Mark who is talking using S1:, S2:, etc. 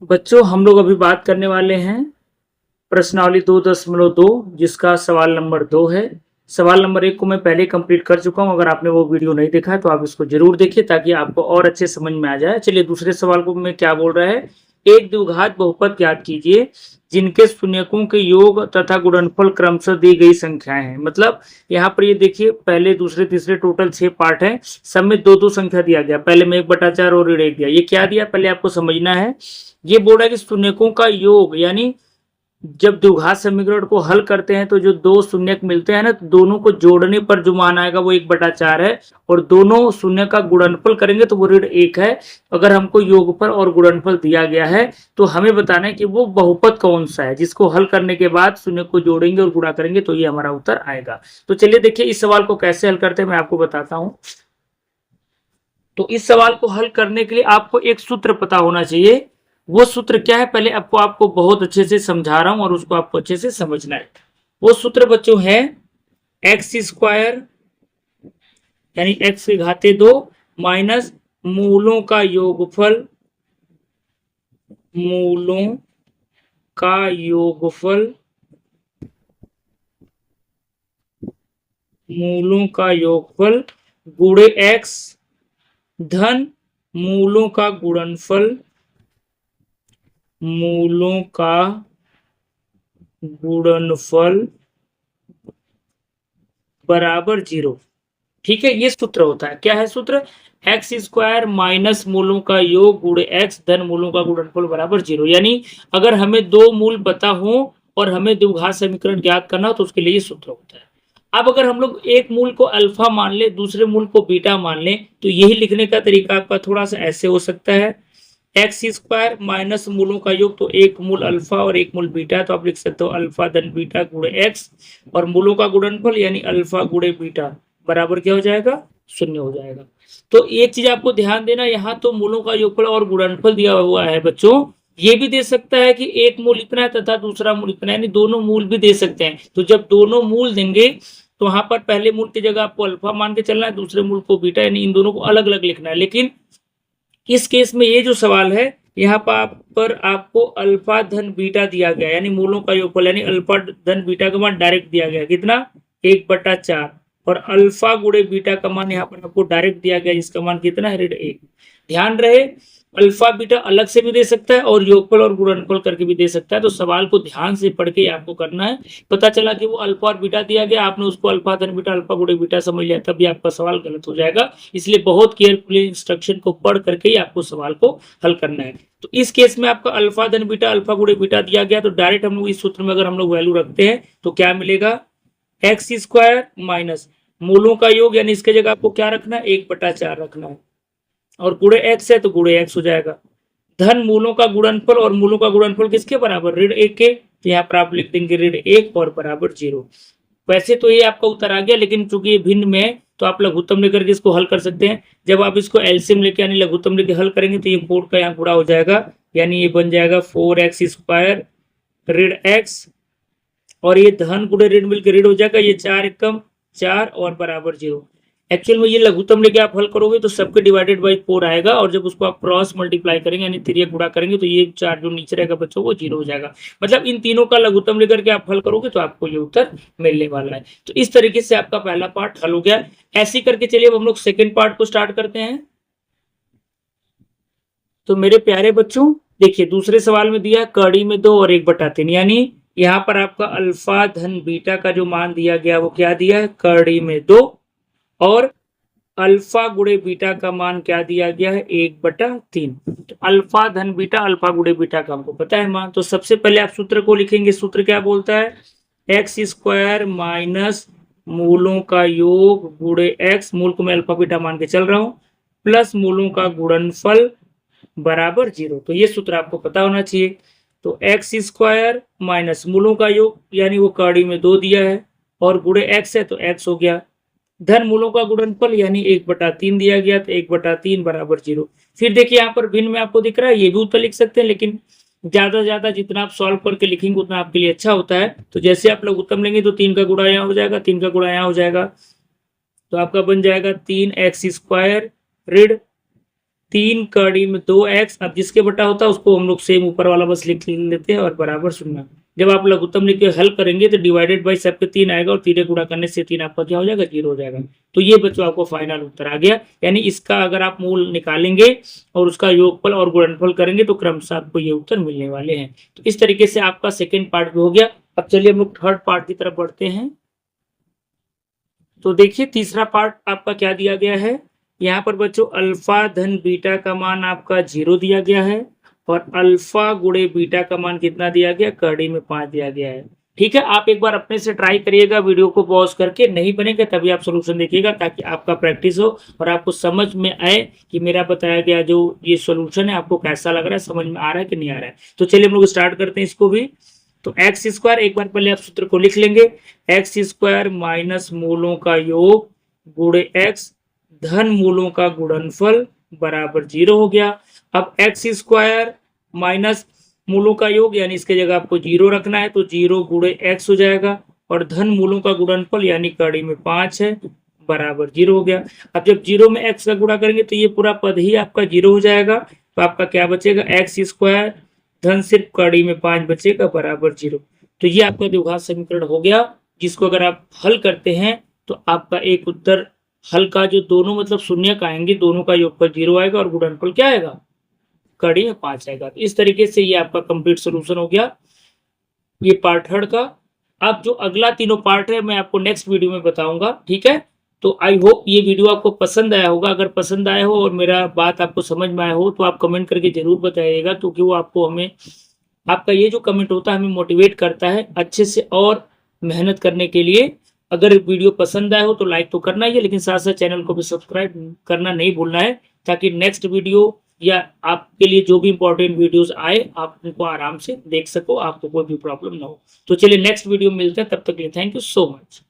S1: बच्चों हम लोग अभी बात करने वाले हैं प्रश्नावली 2.2 जिसका सवाल नंबर 2 है। सवाल नंबर 1 को मैं पहले कंप्लीट कर चुका हूं। अगर आपने वो वीडियो नहीं देखा है तो आप इसको जरूर देखिए ताकि आपको और अच्छे समझ में आ जाए। चलिए दूसरे सवाल को मैं क्या बोल रहा है, एक द्विघात बहुपद ज्ञात कीजिए जिनके शून्यकों के योग तथा गुणनफल क्रमशः दी गई संख्याएं हैं। मतलब यहाँ पर ये देखिए पहले दूसरे तीसरे टोटल 6 पार्ट है, सब में दो दो संख्या दिया गया। पहले में 1/4 और ऋण 1 दिया। ये क्या दिया पहले आपको समझना है। ये बोल रहा है कि शून्यकों का योग, यानी जब द्विघात समीकरण को हल करते हैं तो जो दो शून्यक मिलते हैं ना, तो दोनों को जोड़ने पर जो मान आएगा वो 1/4 है और दोनों शून्य का गुणनफल करेंगे तो वो ऋण 1 है। अगर हमको योगफल और गुणनफल दिया गया है तो हमें बताना है कि वो बहुपद कौन सा है जिसको हल करने के बाद शून्य को जोड़ेंगे और गुणा करेंगे तो ये हमारा उत्तर आएगा। तो चलिए देखिए इस सवाल को कैसे हल करते हैं मैं आपको बताता हूं। तो इस सवाल को हल करने के लिए आपको एक सूत्र पता होना चाहिए। वो सूत्र क्या है पहले आपको बहुत अच्छे से समझा रहा हूं और उसको आपको अच्छे से समझना है। वो सूत्र बच्चों है एक्स स्क्वायर यानी एक्स के घाते 2 माइनस मूलों का योगफल, मूलों का योगफल, मूलों का योगफल गुणे एक्स धन मूलों का गुणनफल, मूलों का गुणनफल बराबर 0। ठीक है, ये सूत्र होता है। क्या है सूत्र? एक्स स्क्वायर माइनस मूलों का योग गुणे एक्स धन मूलों का गुणनफल बराबर 0। यानी अगर हमें दो मूल पता हो और हमें द्विघात समीकरण ज्ञात करना हो तो उसके लिए ये सूत्र होता है। अब अगर हम लोग एक मूल को अल्फा मान ले दूसरे मूल को बीटा मान ले तो यही लिखने का तरीका आपका थोड़ा सा ऐसे हो सकता है, एक्स स्क्वायर माइनस मूलों का योग, तो एक मूल अल्फा और एक मूल बीटा, तो आप लिख सकते हो अल्फा धन बीटा गुणे एक्स और मूलों का गुणनफल यानी अल्फा गुणे बीटा बराबर क्या हो जाएगा? 0 हो जाएगा। तो एक चीज आपको ध्यान देना, यहाँ तो मूलों का योगफल और गुणनफल दिया हुआ है बच्चों। ये भी दे सकता है कि एक मूल इतना है तथा दूसरा मूल इतना है, यानी दोनों मूल भी दे सकते हैं। तो जब दोनों मूल देंगे तो वहां पर पहले मूल की जगह आपको अल्फा मान के चलना है, दूसरे मूल को बीटा, यानी इन दोनों को अलग अलग लिखना है। लेकिन इस केस में ये जो सवाल है यहाँ पर आपको अल्फा धन बीटा दिया गया, यानी मूलों का योगफल यानी अल्फा धन बीटा का मान डायरेक्ट दिया गया कितना? 1/4 और अल्फा गुणे बीटा का मान यहाँ पर आपको डायरेक्ट दिया गया जिसका मान कितना है? ऋण 1। ध्यान रहे अल्फा बीटा अलग से भी दे सकता है और योगफल और गुणनफल करके भी दे सकता है। तो सवाल को ध्यान से पढ़ के आपको करना है। पता चला कि वो अल्फा और बीटा दिया गया, आपने उसको अल्फा धन बीटा अल्फा गुणे बीटा समझ लिया, तब भी आपका सवाल गलत हो जाएगा। इसलिए बहुत केयरफुली इंस्ट्रक्शन को पढ़ करके ही आपको सवाल को हल करना है। तो इस केस में आपका अल्फा धन बीटा अल्फा गुणे बीटा दिया गया, तो डायरेक्ट हम लोग इस सूत्र में अगर हम लोग वैल्यू रखते हैं तो क्या मिलेगा? एक्स स्क्वायर माइनस मूलों का योग, यानी इसके जगह आपको क्या रखना है? 1/4 रखना है और गुणे एक्स है तो गुणे एक्स हो जाएगा। धन मूलों का गुणनफल, और मूलों का गुणनफल किसके बराबर? ऋण 1 के। तो यहाँ पर आप लिख देंगे ऋण 1 और बराबर 0। वैसे तो ये आपका उत्तर आ गया, लेकिन चूंकि ये भिन्न में है तो आप लघुत्तम लेकर के इसको हल कर सकते हैं। जब आप इसको एलसीएम लेके यानी लघुत्तम लेके हल करेंगे तो ये 4 का यहाँ गुणा हो जाएगा, यानी ये बन जाएगा 4x स्क्वायर ऋण x और ये धन गुणे ऋण मिलकर ऋण हो जाएगा, ये 4 एकम 4 और बराबर 0। एक्चुअल में ये लघुत्तम लेके आप हल करोगे तो सबके डिवाइडेड बाई 4 आएगा और जब उसको आप क्रॉस मल्टीप्लाई करेंगे यानी तिर्यक गुणा करेंगे तो ये 4 जो नीचे रहेगा बच्चों वो 0 हो जाएगा। मतलब इन तीनों का लघुत्तम लेकर के आप हल करोगे तो आपको ये उत्तर मिलने वाला है। तो इस तरीके से आपका पहला पार्ट हल हो गया। ऐसे करके चलिए अब हम लोग सेकेंड पार्ट को स्टार्ट करते हैं। तो मेरे प्यारे बच्चों देखिए दूसरे सवाल में दिया कड़ी में 2 और 1/3, यानी यहाँ पर आपका अल्फा धन बीटा का जो मान दिया गया वो क्या दिया है? कड़ी में 2 और अल्फा गुणे बीटा का मान क्या दिया गया है? 1/3। तो अल्फा धन बीटा अल्फा गुणे बीटा का हमको पता है मान। तो सबसे पहले आप सूत्र को लिखेंगे। सूत्र क्या बोलता है? एक्स स्क्वायर माइनस मूलों का योग गुणे एक्स, मूल को मैं अल्फा बीटा मान के चल रहा हूं, प्लस मूलों का गुणनफल बराबर 0। तो ये सूत्र आपको पता होना चाहिए। तो एक्स स्क्वायर माइनस मूलों का योग यानी वो कड़ी में 2 दिया है और गुणे एक्स है तो एक्स हो गया, धन मूलों का गुणनफल यानी 1/3 दिया गया तो 1/3 बराबर 0। फिर देखिए यहाँ पर भिन्न में आपको दिख रहा है, ये भी उत्तर लिख सकते हैं, लेकिन ज्यादा से ज्यादा जितना आप सॉल्व करके लिखेंगे उतना आपके लिए अच्छा होता है। तो जैसे आप लोग उत्तम लेंगे तो 3 का गुणा यहाँ हो जाएगा, 3 का गुणा यहाँ हो जाएगा, तो आपका बन जाएगा 3x स्क्वायर ऋण 3 कड़ी में 2x, अब जिसके बटा होता है उसको हम लोग सेम ऊपर वाला बस लिख लेते हैं और बराबर 0। जब आप लघुत्तम लिख के हल करेंगे तो डिवाइडेड बाई सबके 3 आएगा और 3 गुणा करने से 3 आपका क्या हो जाएगा, 0 हो जाएगा। तो ये बच्चों आपको फाइनल उत्तर आ गया। यानी इसका अगर आप मूल निकालेंगे और उसका योगफल और गुणनफल करेंगे तो क्रमशः आपको ये उत्तर मिलने वाले हैं। तो इस तरीके से आपका सेकेंड पार्ट भी हो गया। अब चलिए हम लोग थर्ड पार्ट की तरफ बढ़ते हैं। तो देखिए तीसरा पार्ट आपका क्या दिया गया है, यहाँ पर बच्चों अल्फा धन बीटा का मान आपका 0 दिया गया है और अल्फा गुणे बीटा का मान कितना दिया गया, कड़ी में 5 दिया गया है। ठीक है, आप एक बार अपने से ट्राई करिएगा, वीडियो को पॉज करके, नहीं बनेगा तभी आप सोल्यूशन देखिएगा ताकि आपका प्रैक्टिस हो और आपको समझ में आए कि मेरा बताया गया जो ये सोल्यूशन है आपको कैसा लग रहा है, समझ में आ रहा है कि नहीं आ रहा है। तो चलिए हम लोग स्टार्ट करते हैं इसको भी। तो एक्स स्क्वायर, एक बार पहले आप सूत्र को लिख लेंगे, एक्स स्क्वायर माइनस मूलों का योग गुणे एक्स धन मूलों का गुणनफल बराबर 0 हो गया। अब एक्स स्क्वायर माइनस मूलों का योग यानी इसके जगह आपको 0 रखना है, तो 0 गुणे एक्स हो जाएगा और धन मूलों का गुणनफल यानी कड़ी में 5 है बराबर 0 हो गया। अब जब 0 में एक्स का गुणा करेंगे तो ये पूरा पद ही आपका 0 हो जाएगा। तो आपका क्या बचेगा, एक्स स्क्वायर धन सिर्फ कड़ी में 5 बचेगा बराबर 0। तो ये आपका द्विघात समीकरण हो गया, जिसको अगर आप हल करते हैं तो आपका एक उत्तर हल का जो दोनों मतलब शून्य का आएंगे, दोनों का योगफल 0 आएगा और गुणनफल क्या आएगा, कड़ी में 5 आएगा। तो इस तरीके से ये आपका कंप्लीट सोल्यूशन हो गया ये पार्ट थर्ड का। अब जो अगला तीनों पार्ट है मैं आपको नेक्स्ट वीडियो में बताऊंगा। ठीक है, तो आई होप ये वीडियो आपको पसंद आया होगा। अगर पसंद आया हो और मेरा बात आपको समझ में आया हो तो आप कमेंट करके जरूर बताइएगा, क्योंकि वो आपको हमें आपका ये जो कमेंट होता है हमें मोटिवेट करता है अच्छे से और मेहनत करने के लिए। अगर वीडियो पसंद आया हो तो लाइक तो करना ही है, लेकिन साथ साथ चैनल को भी सब्सक्राइब करना नहीं भूलना है, ताकि नेक्स्ट वीडियो या आपके लिए जो भी इंपॉर्टेंट वीडियोस आए आप उनको आराम से देख सको, आपको कोई भी प्रॉब्लम ना हो। तो चलिए नेक्स्ट वीडियो में मिलते हैं, तब तक के लिए थैंक यू सो मच।